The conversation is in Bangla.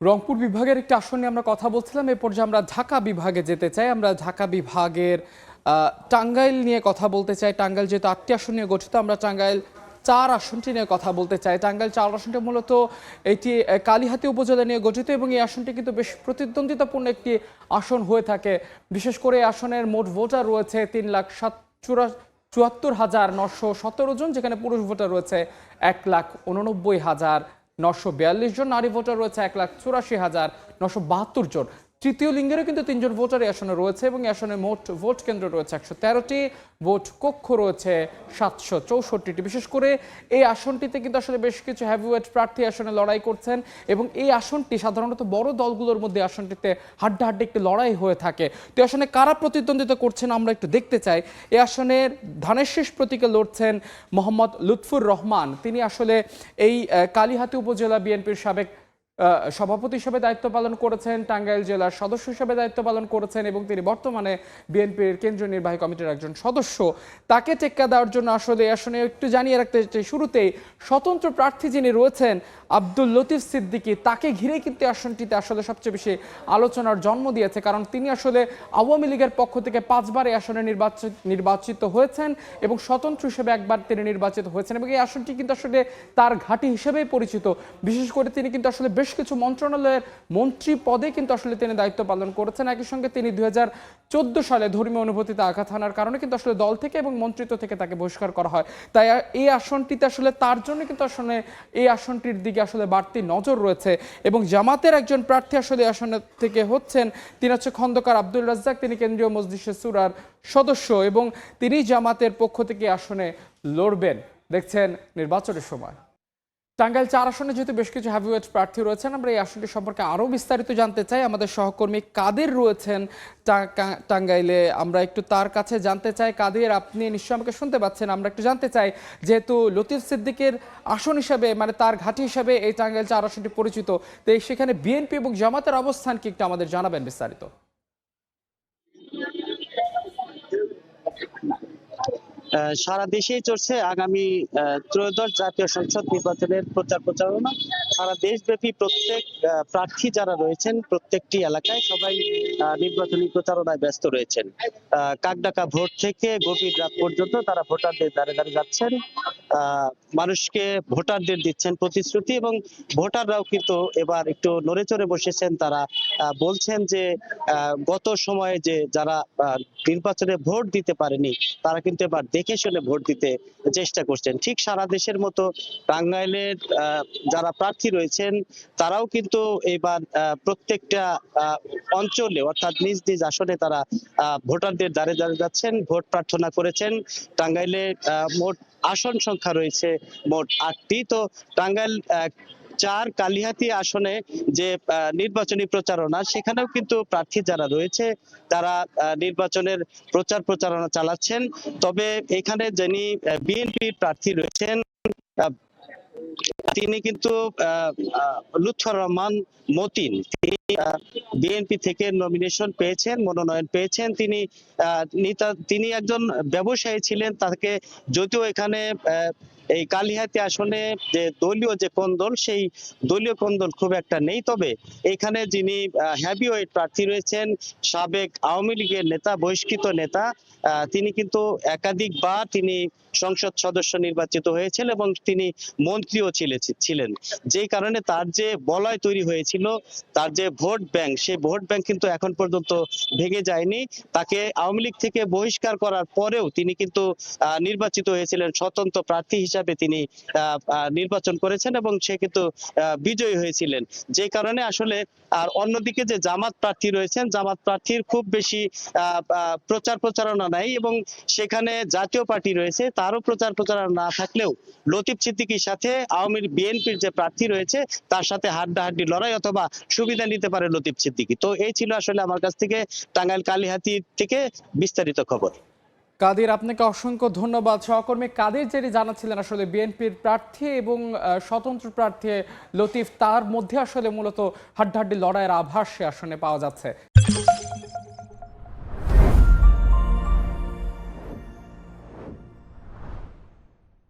রংপুর বিভাগের একটি আসন নিয়ে আমরা কথা বলছিলাম। এ পর্যায়ে আমরা ঢাকা বিভাগে যেতে চাই। আমরা ঢাকা বিভাগের টাঙ্গাইল নিয়ে কথা বলতে চাই। টাঙ্গাইল যেহেতু ৮টি আসন নিয়ে গঠিত, আমরা টাঙ্গাইল ৪ আসনটি নিয়ে কথা বলতে চাই। টাঙ্গাইল ৪ আসনটি মূলত এটি কালিহাতী উপজেলা নিয়ে গঠিত এবং এই আসনটি কিন্তু বেশ প্রতিদ্বন্দ্বিতাপূর্ণ একটি আসন হয়ে থাকে। বিশেষ করে এই আসনের মোট ভোটার রয়েছে ৩,৭৪,৯১৭ জন, যেখানে পুরুষ ভোটার রয়েছে ১,৮৯,৯৪২ জন, নারী ভোটার রয়েছে ১,৮৪,৯৭২ জন। তৃতীয় লিঙ্গেরও কিন্তু ৩ জন ভোটার এই আসনে রয়েছে এবং এই আসনে মোট ভোট কেন্দ্র রয়েছে ১১৩টি, ভোট কক্ষ রয়েছে ৭৬৪টি। বিশেষ করে এই আসনটিতে কিন্তু আসলে বেশ কিছু হেভিওয়েট প্রার্থী আসনে লড়াই করছেন এবং এই আসনটি সাধারণত বড় দলগুলোর মধ্যে আসনটিতে হাড্ডাহাড্ডি একটি লড়াই হয়ে থাকে। তো এই আসনে কারা প্রতিদ্বন্দ্বিতা করছেন আমরা একটু দেখতে চাই। এই আসনের ধানের শীষ প্রতীকে লড়ছেন মোহাম্মদ লুৎফুর রহমান। তিনি আসলে এই কালিহাতী উপজেলা বিএনপির সাবেক সভাপতি হিসেবে দায়িত্ব পালন করেছেন, টাঙ্গাইল জেলার সদস্য হিসেবে দায়িত্ব পালন করেছেন এবং তিনি বর্তমানে বিএনপির কেন্দ্রীয় নির্বাহী কমিটির একজন সদস্য। তাকে টেক্কা দেওয়ার জন্য আসলে আসনে একটু জানিয়ে রাখতে চাই, শুরুতেই স্বতন্ত্র প্রার্থী যিনি রয়েছেন আব্দুল লতিফ সিদ্দিকী, তাকে ঘিরেই কিন্তু আসনটিতে আসলে সবচেয়ে বেশি আলোচনার জন্ম দিয়েছে, কারণ তিনি আসলে আওয়ামী লীগের পক্ষ থেকে ৫ বার এই আসনে নির্বাচিত হয়েছেন এবং স্বতন্ত্র হিসেবে একবার তিনি নির্বাচিত হয়েছেন এবং এই আসনটি কিন্তু আসলে তার ঘাঁটি হিসেবেই পরিচিত। বিশেষ করে তিনি কিন্তু আসলে বেশ কিছু মন্ত্রণালয়ের মন্ত্রী পদে কিন্তু আসলে তিনি দায়িত্ব পালন করেছেন। একই সঙ্গে তিনি ২০১৪ সালে ধর্মীয় অনুভূতিতে আঘাত হানার কারণে কিন্তু আসলে দল থেকে এবং মন্ত্রিত্ব থেকে তাকে বহিষ্কার করা হয়। তাই এই আসনটিতে আসলে তার জন্য কিন্তু আসলে এই আসনটির দিকে আসলে বাড়তি নজর রয়েছে এবং জামাতের একজন প্রার্থী আসলে আসন থেকে হচ্ছেন, তিনি হচ্ছে খন্দকার আব্দুল রাজ্জাক। তিনি কেন্দ্রীয় মজলিসে সুরার সদস্য এবং তিনি জামাতের পক্ষ থেকে আসনে লড়বেন দেখছেন নির্বাচনের সময়। টাঙ্গাইল ৪ আসনে যেহেতু বেশ কিছু হেভিওয়েট প্রার্থী রয়েছেন, আমরা এই আসনটি সম্পর্কে আরও বিস্তারিত জানতে চাই। আমাদের সহকর্মী কাদের রয়েছেন টাঙ্গাইলে, আমরা একটু তার কাছে জানতে চাই। কাদের, আপনি নিশ্চয়ই আমাকে শুনতে পাচ্ছেন? আমরা একটু জানতে চাই, যেহেতু লতিফ সিদ্দিকের আসন হিসাবে, মানে তার ঘাঁটি হিসাবে এই টাঙ্গাইল ৪ আসনটি পরিচিত, তো সেখানে বিএনপি এবং জামাতের অবস্থান কি একটু আমাদের জানাবেন বিস্তারিত? সারা দেশেই চলছে আগামী ত্রয়োদশ জাতীয় সংসদ নির্বাচনের প্রচার প্রচারণা। সারা দেশব্যাপী প্রত্যেক প্রার্থী যারা রয়েছেন প্রত্যেকটি এলাকায় সবাই নির্বাচনী প্রচারণায় ব্যস্ত রয়েছেন। কাকডাকা ভোট থেকে গভীর রাত পর্যন্ত তারা ভোটারদের দ্বারে দ্বারে যাচ্ছেন, মানুষকে ভোটারদের দিচ্ছেন প্রতিশ্রুতি এবং ভোটাররাও কিন্তু এবার একটু নড়ে চড়ে বসেছেন। তারা বলছেন যে গত সময়ে যে যারা নির্বাচনে ভোট দিতে পারেনি তারা কিন্তু এবার দেখে শুনে ভোট দিতে চেষ্টা করছেন। ঠিক সারা দেশের মতো টাঙ্গাইলের যারা প্রার্থী রয়েছেন তারাও কিন্তু এবার প্রত্যেকটা অঞ্চলে অর্থাৎ নিজ নিজ আসনে তারা ভোটারদের দ্বারে দ্বারে যাচ্ছেন, ভোট প্রার্থনা করেছেন। টাঙ্গাইলে মোট আসন সংখ্যা রয়েছে মোট ৮টি। তো টাঙ্গাইল ৪ কালিহাতী আসনে যে নির্বাচনী প্রচারণা, সেখানেও কিন্তু প্রার্থী যারা রয়েছে তারা নির্বাচনের প্রচার প্রচারণা চালাচ্ছেন। তবে এখানে যিনি বিএনপির প্রার্থী রয়েছেন তিনি কিন্তু লুৎফর রহমান মতিন, তিনি বিএনপি থেকে নমিনেশন পেয়েছেন, মনোনয়ন পেয়েছেন। তিনি একজন ব্যবসায়ী ছিলেন। তাকে যদিও এখানে এই কালিহাতী আসনে যে দলীয় যে কোন্দল, সেই দলীয় কোন্দল খুব একটা নেই। তবে এখানে যিনি হেভিওয়েট প্রার্থী রয়েছেন, সাবেক আওয়ামী লীগের নেতা, বহিষ্কৃত নেতা, তিনি কিন্তু একাধিকবার তিনি সংসদ সদস্য নির্বাচিত হয়েছেন এবং তিনি মন্ত্রীও ছিলেন। যেই কারণে তার যে বলয় তৈরি হয়েছিল, তার যে ভোট ব্যাংক, সেই ভোট ব্যাংক কিন্তু এখন পর্যন্ত ভেঙে যায়নি। তাকে আওয়ামী লীগ থেকে বহিষ্কার করার পরেও তিনি কিন্তু নির্বাচিত হয়েছিলেন, স্বতন্ত্র প্রার্থী হিসাবে তিনি নির্বাচন করেছেন এবং সে কিন্তু বিজয়ী হয়েছিলেন। যে কারণে আসলে, আর অন্যদিকে যে জামাত প্রার্থী রয়েছেন, জামাত প্রার্থীর খুব বেশি প্রচার প্রচারণা নাই এবং সেখানে জাতীয় পার্টি রয়েছে, তারও প্রচার প্রচারণা না থাকলেও লতিফ সিদ্দিকীর সাথে বিএনপির যে প্রার্থী রয়েছে তার সাথে হাড্ডাহাড্ডি লড়াই অথবা সুবিধা নিতে পারে লতিফ সিদ্দিকী। তো এই ছিল আসলে আমার কাছ থেকে টাঙ্গাইল কালিহাতী থেকে বিস্তারিত খবর। কাদের, আপনাকে অসংখ্য ধন্যবাদ। সহকর্মী কাদের যিনি জানাচ্ছিলেন আসলে বিএনপির প্রার্থী এবং স্বতন্ত্র প্রার্থী লতিফ, তার মধ্যে আসলে মূলত হাড্ডাহাড্ডি লড়াইয়ের আভাস সে আসনে পাওয়া যাচ্ছে।